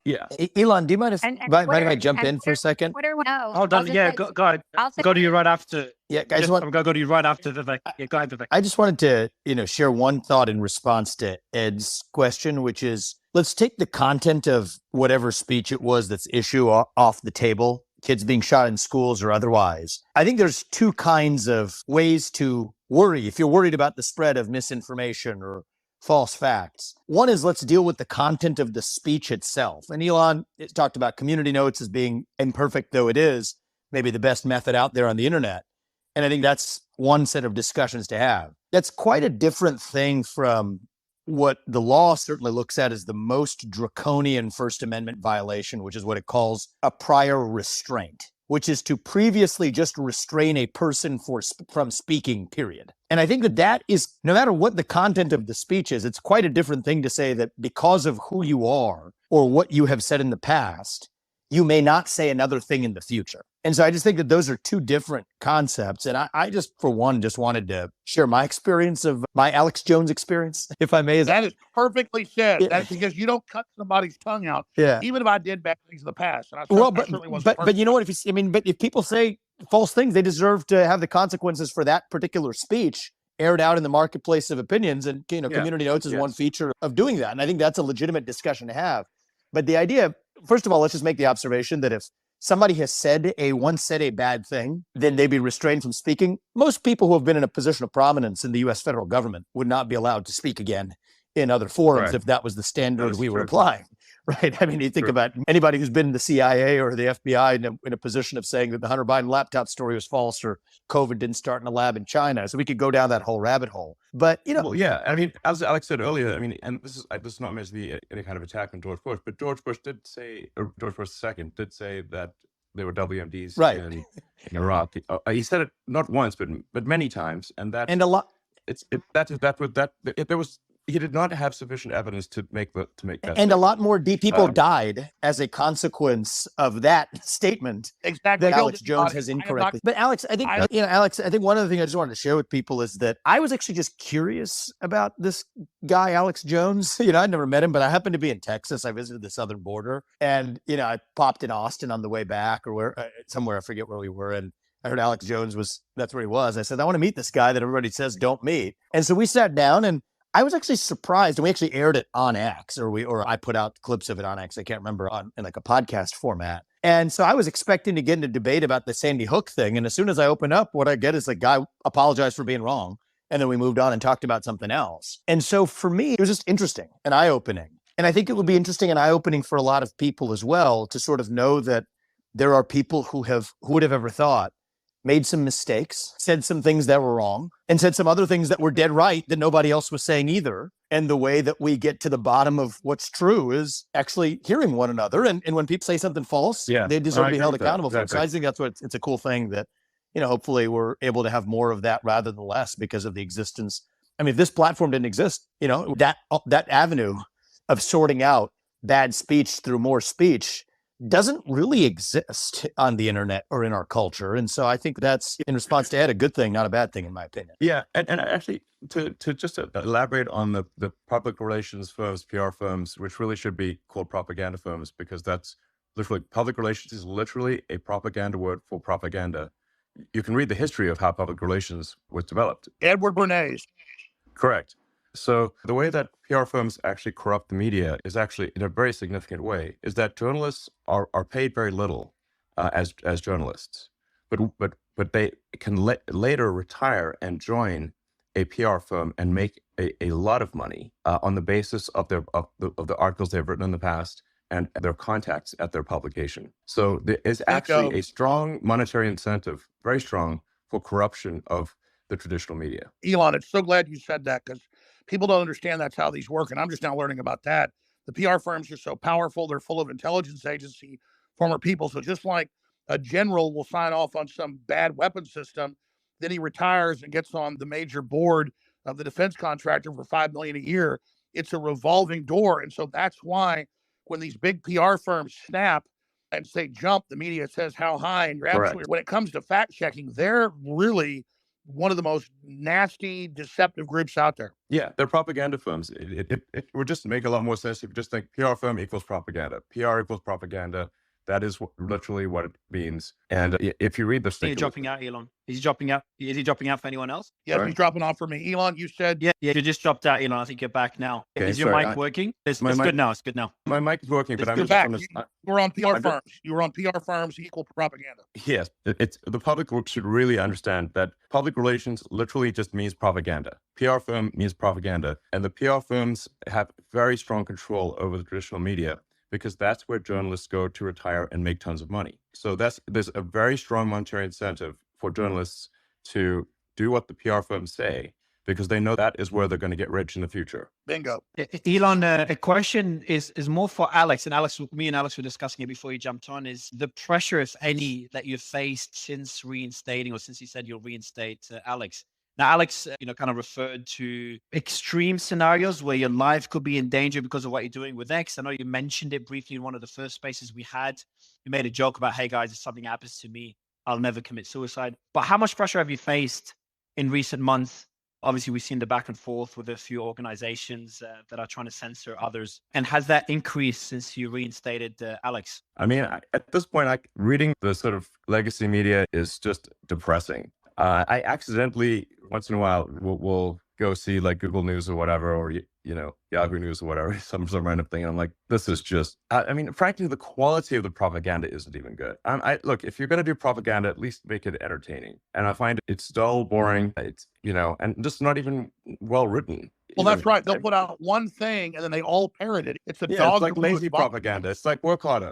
Yeah. Elon, do you mind if, And mind if I Twitter, jump and in for a second? Twitter, no. Hold I'll on. just Yeah, say- go ahead. I'll say- Go to you right after. Yeah, guys, I'm going to go to you right after Vivek. Yeah, go ahead, Vivek. I just wanted to, share one thought in response to Ed's question, which is, let's take the content of whatever speech it was that's off the table, kids being shot in schools or otherwise. I think there's two kinds of ways to worry if you're worried about the spread of misinformation or false facts. One is, let's deal with the content of the speech itself. And Elon talked about community notes as being, imperfect though it is, maybe the best method out there on the internet. And I think that's one set of discussions to have. That's quite a different thing from what the law certainly looks at as the most draconian First Amendment violation, which is what it calls a prior restraint, which is to previously just restrain a person from speaking, period. And I think that is, no matter what the content of the speech is, it's quite a different thing to say that because of who you are or what you have said in the past, you may not say another thing in the future. And so I just think that those are two different concepts. And I just, for one, just wanted to share my experience of my Alex Jones experience, if I may. That is perfectly said. Yeah. That's because you don't cut somebody's tongue out. Yeah. Even if I did bad things in the past. And I certainly wasn't but you know what? But if people say false things, they deserve to have the consequences for that particular speech aired out in the marketplace of opinions. And, community notes is one feature of doing that. And I think that's a legitimate discussion to have. But the idea, first of all, let's just make the observation that if somebody has once said a bad thing, then they be restrained from speaking. Most people who have been in a position of prominence in the U.S. federal government would not be allowed to speak again in other forums if that was the standard we were applying. Right. I mean, you think about anybody who's been in the CIA or the FBI in a position of saying that the Hunter Biden laptop story was false or COVID didn't start in a lab in China. So we could go down that whole rabbit hole. But, Well, yeah. I mean, as Alex said earlier, I mean, and this is not meant to be any kind of attack on George Bush, but George Bush II did say that there were WMDs in Iraq. He said it not once, but many times. And that, and a lot. He did not have sufficient evidence to make that. And a lot more people died as a consequence of that statement. Exactly. That Alex Jones has incorrectly. But Alex, I think one other thing I just wanted to share with people is that I was actually just curious about this guy, Alex Jones. I'd never met him, but I happened to be in Texas. I visited the southern border, and I popped in Austin on the way back, or somewhere, I forget where we were, and I heard Alex Jones that's where he was. I said, I want to meet this guy that everybody says don't meet. And so we sat down, and I was actually surprised, and we actually aired it on X, or I put out clips of it on X. I can't remember, in like a podcast format. And so I was expecting to get in a debate about the Sandy Hook thing. And as soon as I open up, what I get is the guy apologized for being wrong. And then we moved on and talked about something else. And so for me, it was just interesting and eye-opening. And I think it would be interesting and eye-opening for a lot of people as well to sort of know that there are people who would have ever thought, made some mistakes, said some things that were wrong, and said some other things that were dead right that nobody else was saying either. And the way that we get to the bottom of what's true is actually hearing one another. And when people say something false, they deserve to be held accountable for it. So I think it's a cool thing that, hopefully we're able to have more of that rather than less because of the existence. I mean, if this platform didn't exist, that avenue of sorting out bad speech through more speech doesn't really exist on the internet or in our culture. And so I think that's, in response to Ed, a good thing, not a bad thing, in my opinion. Yeah. And actually, to just elaborate on the public relations firms, PR firms, which really should be called propaganda firms, because that's literally, public relations is literally a propaganda word for propaganda. You can read the history of how public relations was developed. Edward Bernays. Correct. So the way that PR firms actually corrupt the media is actually, in a very significant way, is that journalists are paid very little as journalists, but they can later retire and join a PR firm and make a lot of money on the basis of the articles they've written in the past and their contacts at their publication. So there is actually a strong monetary incentive, very strong, for corruption of the traditional media. Elon, it's so glad you said that, because people don't understand that's how these work. And I'm just now learning about that. The PR firms are so powerful. They're full of intelligence agency, former people. So just like a general will sign off on some bad weapon system, then he retires and gets on the major board of the defense contractor for $5 million a year. It's a revolving door. And so that's why when these big PR firms snap and say jump, the media says how high, and you're absolutely, when it comes to fact checking, they're really one of the most nasty, deceptive groups out there. Yeah, they're propaganda firms. It would just make a lot more sense if you just think PR firm equals propaganda. PR equals propaganda. That is literally what it means. And if you read the You're dropping out, Elon. Is he dropping out? Is he dropping out for anyone else? Yes, Sorry? he's dropping off for me. Elon, you said... Yeah, you just dropped out, Elon. I think you're back now. Okay, is your sorry, mic working? It's my mic- good now. It's good now. My mic is working, but I'm You're just back. on this, You were on PR I'm just- firms. You were on PR firms equal propaganda. yes, it's the public should really understand that public relations literally just means propaganda. PR firm means propaganda, and the PR firms have very strong control over the traditional media because that's where journalists go to retire and make tons of money. So there's a very strong monetary incentive for journalists to do what the PR firms say because they know that is where they're going to get rich in the future. Bingo. Elon, a question is more for Alex. And Alex, me and Alex were discussing it before you jumped on, is the pressure, if any, that you've faced since reinstating, or since you said you'll reinstate Alex. Now, Alex, kind of referred to extreme scenarios where your life could be in danger because of what you're doing with X. I know you mentioned it briefly in one of the first spaces we had. You made a joke about, hey, guys, if something happens to me, I'll never commit suicide. But how much pressure have you faced in recent months? Obviously, we've seen the back and forth with a few organizations that are trying to censor others. And has that increased since you reinstated Alex? I mean, at this point, reading the sort of legacy media is just depressing. I accidentally, once in a while, will go see like Google News or whatever, or Yahoo News or whatever, some random thing. And I'm like, this is just, I mean, frankly, the quality of the propaganda isn't even good. Look, if you're going to do propaganda, at least make it entertaining. And I find it's dull, boring, it's, and just not even well written. Well, that's right. They'll put out one thing and then they all parrot it. It's a Yeah, dog. it's like lazy propaganda. It's like work harder.